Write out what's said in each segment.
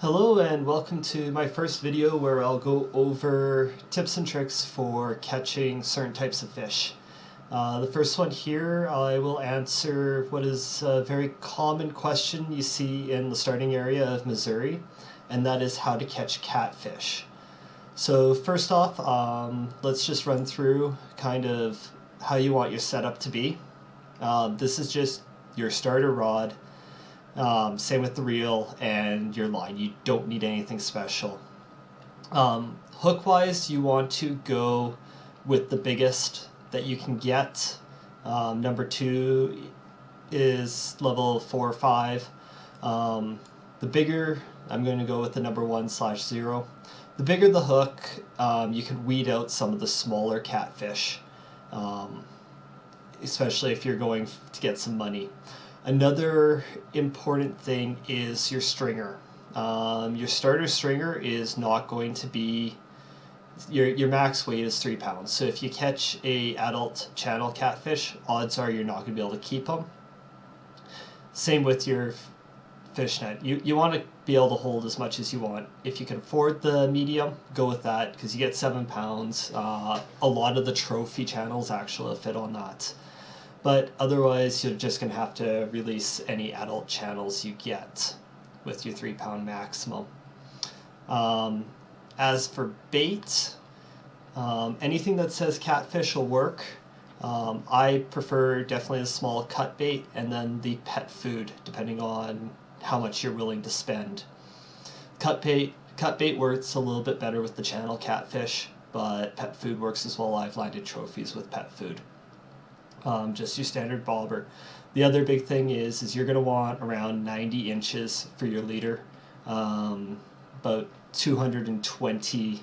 Hello and welcome to my first video where I'll go over tips and tricks for catching certain types of fish. The first one here, I will answer what is a very common question you see in the starting area of Missouri, and that is how to catch catfish. So first off, let's just run through kind of how you want your setup to be. This is just your starter rod. Same with the reel and your line. You don't need anything special. Hook wise, you want to go with the biggest that you can get. Number 2 is level 4 or 5. The bigger, I'm going to go with the number 1/0. The bigger the hook, you can weed out some of the smaller catfish, especially if you're going to get some money. Another important thing is your stringer. Your starter stringer is not going to be, your max weight is 3 pounds. So if you catch a adult channel catfish, odds are you're not going to be able to keep them. Same with your fish net. You want to be able to hold as much as you want. If you can afford the medium, go with that because you get 7 pounds. A lot of the trophy channels actually fit on that. But otherwise, you're just going to have to release any adult channels you get with your 3 pound maximum. As for bait, anything that says catfish will work. I prefer definitely the small cut bait and then the pet food, depending on how much you're willing to spend. Cut bait works a little bit better with the channel catfish, but pet food works as well. I've landed trophies with pet food. Just your standard bobber. The other big thing is you're going to want around 90 inches for your leader, about 220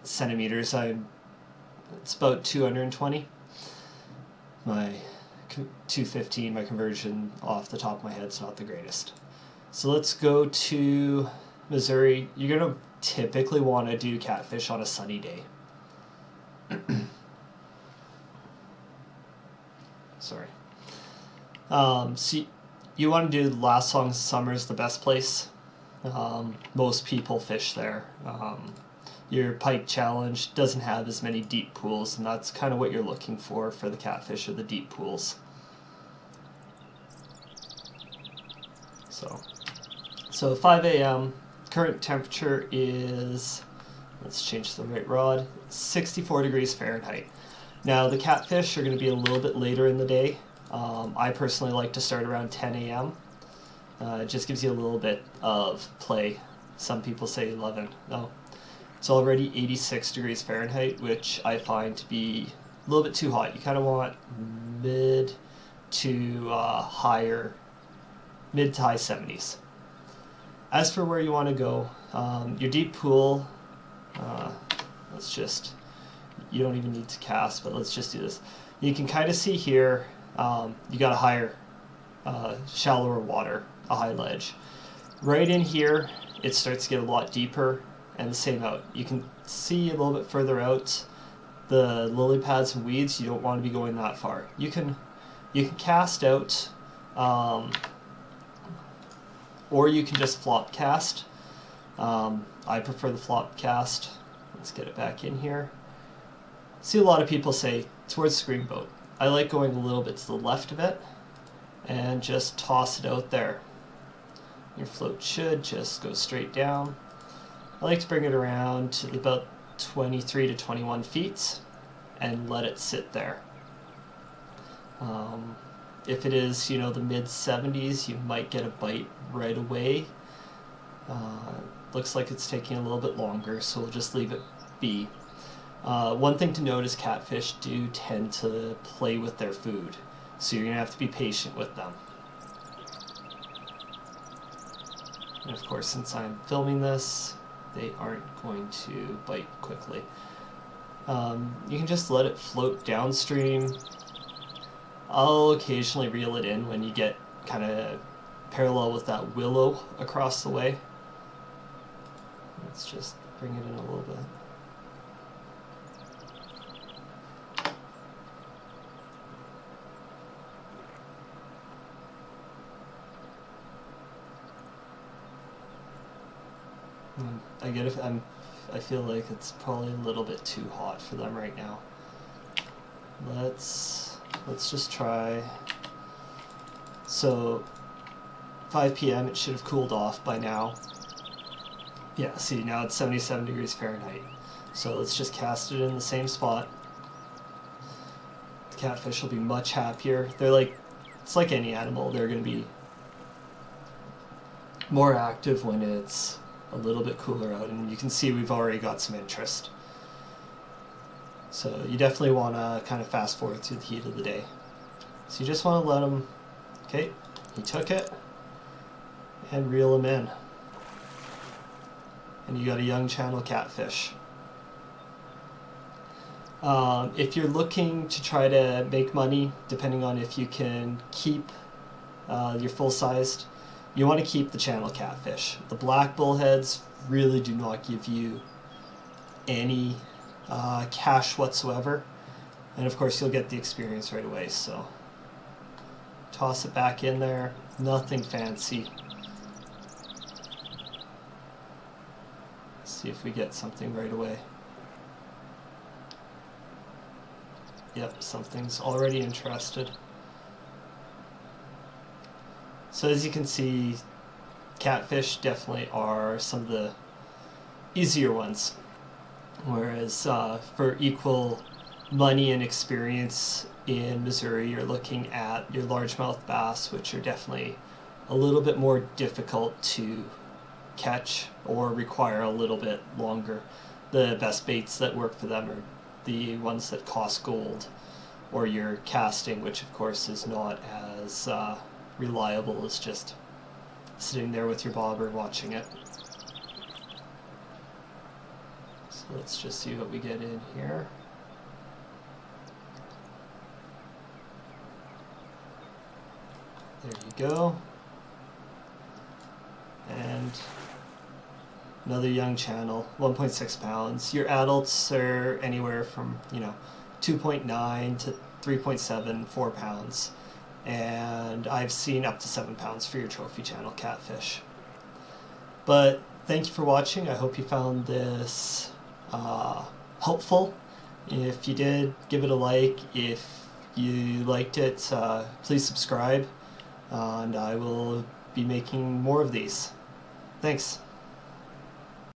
centimeters. It's about 220. My 215, my conversion off the top of my head is not the greatest. So let's go to Missouri. You're going to typically want to do catfish on a sunny day. Sorry. So you want to do last song summer is the best place. Most people fish there. Your pike challenge doesn't have as many deep pools, and that's kind of what you're looking for the catfish, or the deep pools. So 5 a.m. current temperature is, let's change the right rod, 64 degrees Fahrenheit. Now the catfish are going to be a little bit later in the day. I personally like to start around 10 a.m. It just gives you a little bit of play. Some people say 11. No, it's already 86 degrees Fahrenheit, which I find to be a little bit too hot. You kind of want mid to high 70s. As for where you want to go, your deep pool, you don't even need to cast, but let's just do this. You can kind of see here, you got a higher, shallower water, a high ledge. Right in here, it starts to get a lot deeper, and the same out. You can see a little bit further out the lily pads and weeds. You don't want to be going that far. You can cast out, or you can just flop cast. I prefer the flop cast. Let's get it back in here. See a lot of people say towards screen boat. I like going a little bit to the left of it and just toss it out there. Your float should just go straight down. I like to bring it around to about 23 to 21 feet and let it sit there. If it is, the mid 70s, you might get a bite right away. Looks like it's taking a little bit longer, so we'll just leave it be. One thing to note is catfish do tend to play with their food, so you're going to have to be patient with them. And of course, since I'm filming this, they aren't going to bite quickly. You can just let it float downstream. I'll occasionally reel it in when you get kind of parallel with that willow across the way. Let's just bring it in a little bit. I feel like it's probably a little bit too hot for them right now. Let's just try. So 5 p.m. it should have cooled off by now. Yeah, see, now it's 77 degrees Fahrenheit. So let's just cast it in the same spot. The catfish will be much happier. It's like any animal, they're going to be more active when it's a little bit cooler out, and you can see we've already got some interest. So you definitely want to kind of fast forward through the heat of the day. So you just want to let them, okay, he took it, and reel him in. And you got a young channel catfish. If you're looking to try to make money, depending on if you can keep your full-sized, you want to keep the channel catfish. The black bullheads really do not give you any cash whatsoever, and of course you'll get the experience right away. So toss it back in there, nothing fancy. See if we get something right away. Yep, something's already interested. So as you can see, catfish definitely are some of the easier ones, whereas for equal money and experience in Missouri, you're looking at your largemouth bass, which are definitely a little bit more difficult to catch or require a little bit longer. The best baits that work for them are the ones that cost gold, or your casting, which of course is not as reliable as just sitting there with your bobber watching it. So let's just see what we get in here. There you go. And another young channel, 1.6 pounds. Your adults are anywhere from, 2.9 to 3.7, 4 pounds. And I've seen up to 7 pounds for your trophy channel catfish. But thank you for watching. I hope you found this helpful. If you did, give it a like. If you liked it, please subscribe. And I will be making more of these. Thanks.